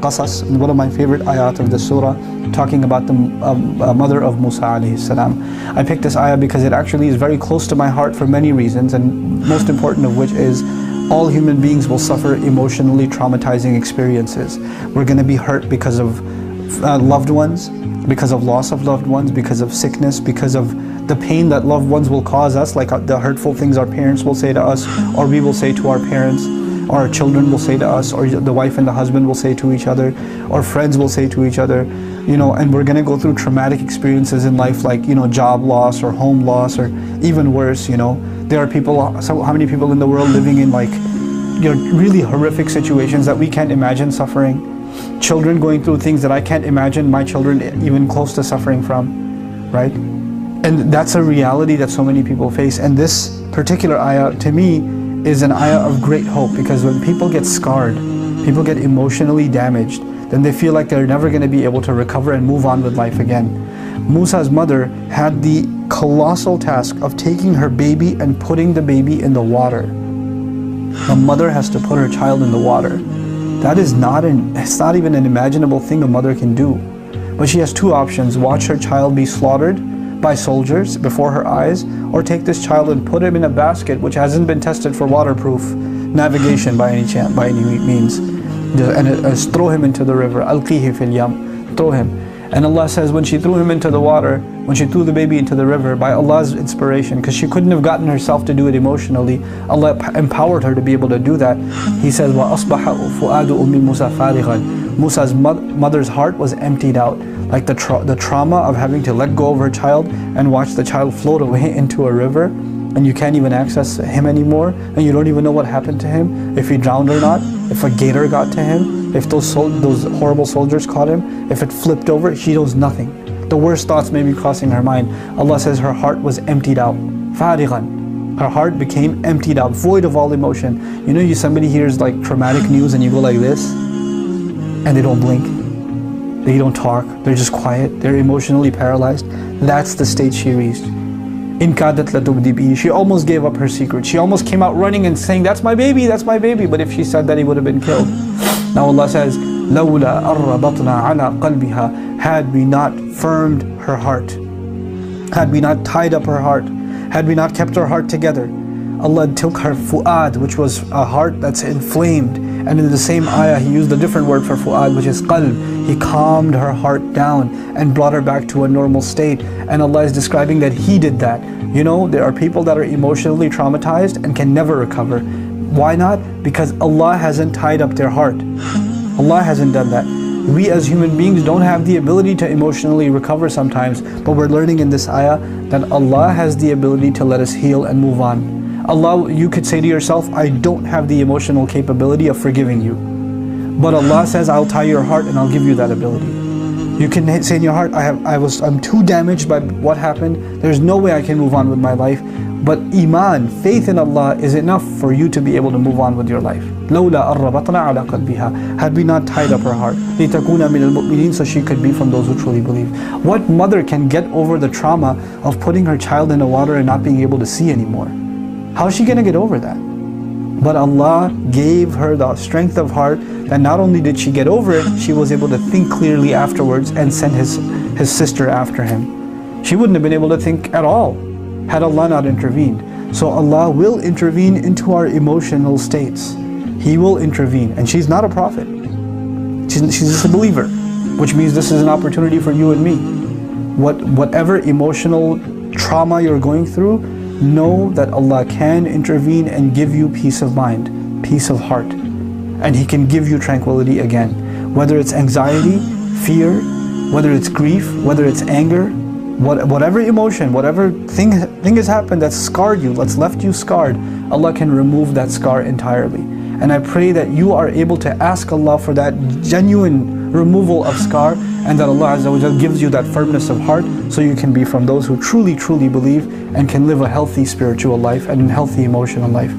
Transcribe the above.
Al-Qasas, one of my favorite ayat of the surah, talking about the mother of Musa alayhi salam. I picked this ayah because it actually is very close to my heart for many reasons, and most important of which is all human beings will suffer emotionally traumatizing experiences. We're going to be hurt because of loved ones, because of loss of loved ones, because of sickness, because of the pain that loved ones will cause us, like the hurtful things our parents will say to us, or we will say to our parents, or our children will say to us, or the wife and the husband will say to each other, or friends will say to each other, you know, and we're going to go through traumatic experiences in life, like, you know, job loss or home loss, or even worse, you know. There are people, so how many people in the world living in, like, you know, really horrific situations that we can't imagine suffering. Children going through things that I can't imagine my children even close to suffering from, right? And that's a reality that so many people face. And this particular ayah, to me, is an ayah of great hope, because when people get scarred, people get emotionally damaged, then they feel like they're never going to be able to recover and move on with life again. Musa's mother had the colossal task of taking her baby and putting the baby in the water. The mother has to put her child in the water. That is it's not even an imaginable thing a mother can do. But she has two options: watch her child be slaughtered by soldiers before her eyes, or take this child and put him in a basket which hasn't been tested for waterproof navigation by any means, and throw him into the river. Alqihi fil yam, throw him. And Allah says, when she threw him into the water, when she threw the baby into the river, by Allah's inspiration, because she couldn't have gotten herself to do it emotionally, Allah empowered her to be able to do that. He says, وَأَصْبَحَ فُؤَادُ أُمِّ مُوسَى فَارِغًا. Musa's mother's heart was emptied out, like the trauma of having to let go of her child and watch the child float away into a river, and you can't even access him anymore, and you don't even know what happened to him, if he drowned or not, if a gator got to him, if those horrible soldiers caught him, if it flipped over. She knows nothing. The worst thoughts may be crossing her mind. Allah says her heart was emptied out. فَارِغًا. Her heart became emptied out, void of all emotion. You know, somebody hears like traumatic news and you go like this, and they don't blink, they don't talk, they're just quiet, they're emotionally paralyzed. That's the state she reached. In kadat latubdi bihi. She almost gave up her secret. She almost came out running and saying, that's my baby, that's my baby. But if she said that, he would have been killed. Now Allah says, لَوْلَا أَرَّبَطْنَا عَلَىٰ قَلْبِهَا. Had we not firmed her heart, had we not tied up her heart, had we not kept her heart together, Allah took her fu'ad, which was a heart that's inflamed. And in the same ayah, He used a different word for fu'ad, which is qalb. He calmed her heart down and brought her back to a normal state. And Allah is describing that He did that. You know, there are people that are emotionally traumatized and can never recover. Why not? Because Allah hasn't tied up their heart. Allah hasn't done that. We as human beings don't have the ability to emotionally recover sometimes, but we're learning in this ayah that Allah has the ability to let us heal and move on. Allah, you could say to yourself, I don't have the emotional capability of forgiving you. But Allah says, I'll tie your heart and I'll give you that ability. You can say in your heart, I'm too damaged by what happened. There's no way I can move on with my life. But Iman, faith in Allah, is enough for you to be able to move on with your life. لَوْلَا أَرَّبَطْنَا عَلَىٰ قَلْبِهَا. Had we not tied up her heart, لِتَكُونَ مِنَ الْمُؤْمِنِينَ, so she could be from those who truly believe. What mother can get over the trauma of putting her child in the water and not being able to see anymore? How is she going to get over that? But Allah gave her the strength of heart that not only did she get over it, she was able to think clearly afterwards and send his sister after him. She wouldn't have been able to think at all had Allah not intervened. So Allah will intervene into our emotional states. He will intervene. And she's not a prophet. She's just a believer, which means this is an opportunity for you and me. Whatever emotional trauma you're going through, know that Allah can intervene and give you peace of mind, peace of heart. And He can give you tranquility again. Whether it's anxiety, fear, whether it's grief, whether it's anger, whatever emotion, whatever thing has happened that's scarred you, that's left you scarred, Allah can remove that scar entirely. And I pray that you are able to ask Allah for that genuine removal of scar, and that Allah Azza wa Jal gives you that firmness of heart, so you can be from those who truly, truly believe and can live a healthy spiritual life and a healthy emotional life.